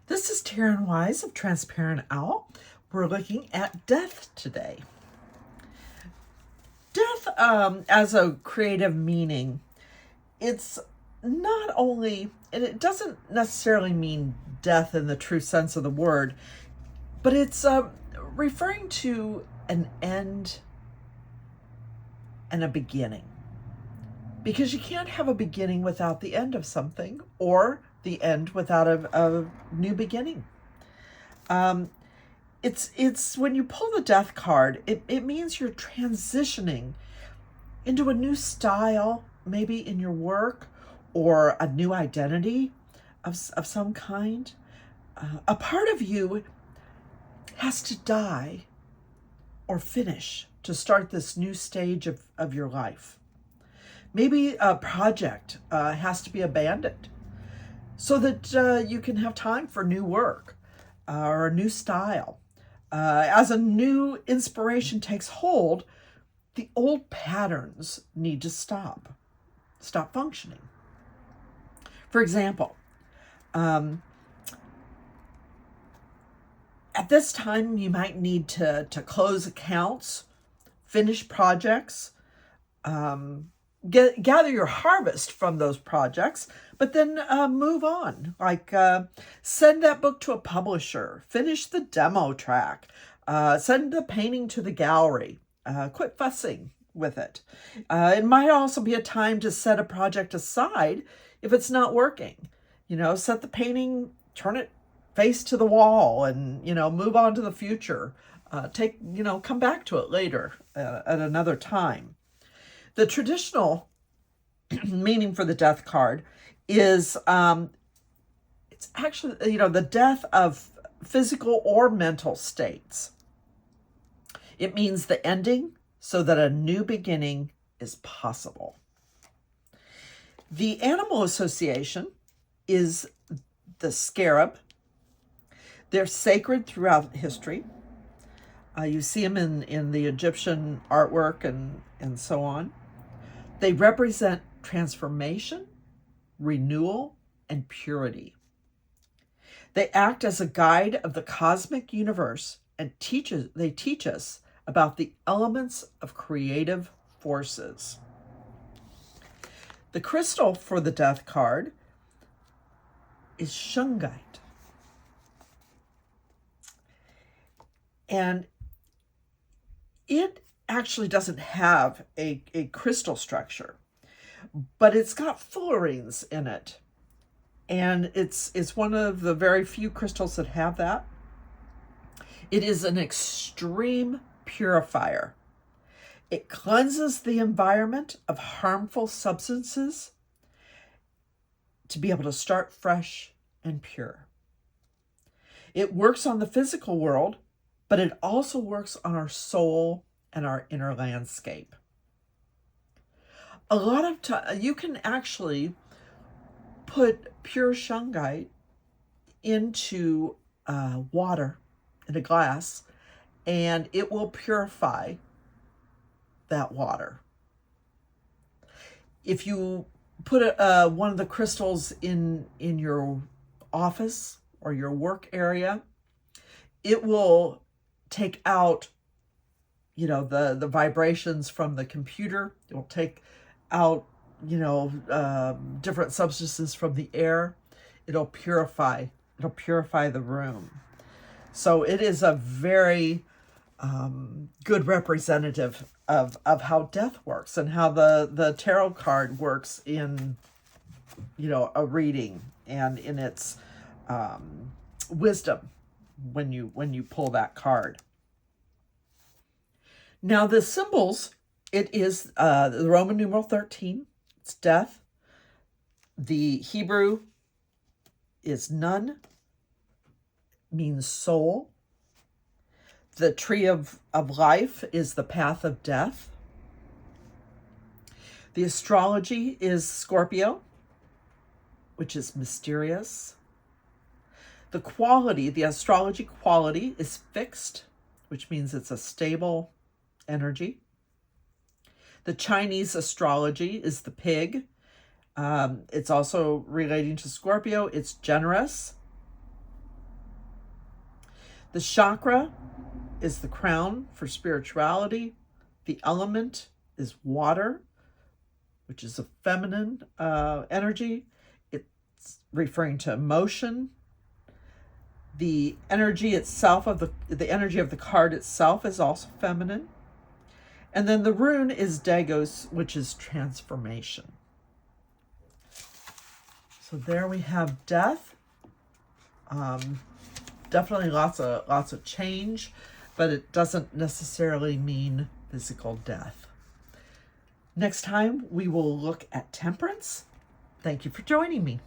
This is Taryn Wise of Transparent Owl. We're looking at death today. Death, as a creative meaning, it's not only, and it doesn't necessarily mean death in the true sense of the word, but it's referring to an end and a beginning. Because you can't have a beginning without the end of something, or the end without a new beginning. It's when you pull the death card, it means you're transitioning into a new style, maybe in your work, or a new identity of some kind. A part of you has to die or finish to start this new stage of your life. Maybe a project has to be abandoned so that you can have time for new work or a new style. As a new inspiration takes hold, the old patterns need to stop functioning. For example, at this time, you might need to close accounts, finish projects, gather your harvest from those projects, but then move on. Like send that book to a publisher, finish the demo track, send the painting to the gallery, quit fussing with it. It might also be a time to set a project aside if it's not working. Set the painting, turn it face to the wall, and move on to the future. Come back to it later at another time. The traditional meaning for the death card is it's actually the death of physical or mental states. It means the ending so that a new beginning is possible. The animal association is the scarab. They're sacred throughout history. You see them in the Egyptian artwork and so on. They represent transformation, renewal, and purity. They act as a guide of the cosmic universe and they teach us about the elements of creative forces. The crystal for the death card is shungite. And it actually doesn't have a crystal structure, but it's got fullerenes in it. And it's one of the very few crystals that have that. It is an extreme purifier. It cleanses the environment of harmful substances to be able to start fresh and pure. It works on the physical world, but it also works on our soul and our inner landscape. A lot of time, you can actually put pure shungite into water in a glass, and it will purify that water. If you put one of the crystals in your office or your work area, it will take out the vibrations from the computer. It will take out different substances from the air. It'll purify the room. So it is a very good representative of how death works and how the tarot card works in a reading and in its wisdom when you pull that card. Now the symbols, it is the Roman numeral 13. It's death. The Hebrew is nun, means soul. The tree of life is the path of death. The astrology is Scorpio, which is mysterious. The astrology quality is fixed, which means it's a stable energy. The Chinese astrology is the pig. It's also relating to Scorpio. It's generous. The chakra is the crown for spirituality. The element is water, which is a feminine energy. It's referring to emotion. The energy itself of the energy of the card itself is also feminine. And then the rune is Dagos, which is transformation. So there we have death. Definitely lots of change, but it doesn't necessarily mean physical death. Next time we will look at temperance. Thank you for joining me.